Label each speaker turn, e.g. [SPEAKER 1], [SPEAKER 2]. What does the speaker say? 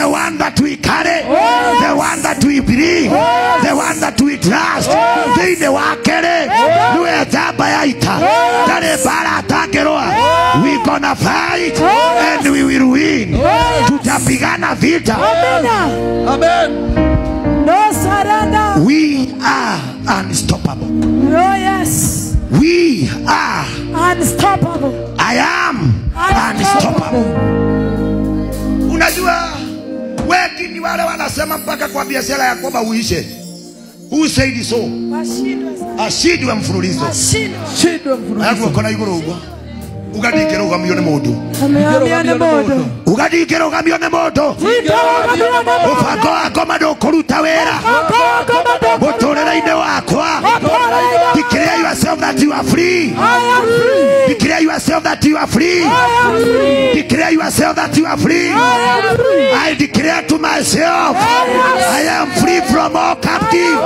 [SPEAKER 1] The one that we carry, the one that we believe, the one that we trust. Dine wakere, nuwe jaba yaita, dane bara takeroa. We gonna fight and we will win. Tutapigana vita.
[SPEAKER 2] Amen.
[SPEAKER 3] No surrender.
[SPEAKER 1] We are unstoppable.
[SPEAKER 3] Oh yes.
[SPEAKER 1] We are
[SPEAKER 3] unstoppable.
[SPEAKER 1] I am unstoppable. Unajua wengi ni wale wanasema mpaka kwa biashara ya kwamba uishe. Who said so? Ashidwe mfululizo.
[SPEAKER 3] Ashidwe mfululizo.
[SPEAKER 1] Hapo kuna igoro ugo. Ugadikero gamione modo.
[SPEAKER 3] Gamione modo.
[SPEAKER 1] Ugadikero gamione modo. Ufako akoma do koruta wera. Botorera ine wakwa. Declare yourself that you are free.
[SPEAKER 3] I am free.
[SPEAKER 1] Declare yourself that you are free.
[SPEAKER 3] I am free.
[SPEAKER 1] Declare yourself that you are free.
[SPEAKER 3] I am free.
[SPEAKER 1] I declare to myself, I am free from all captive.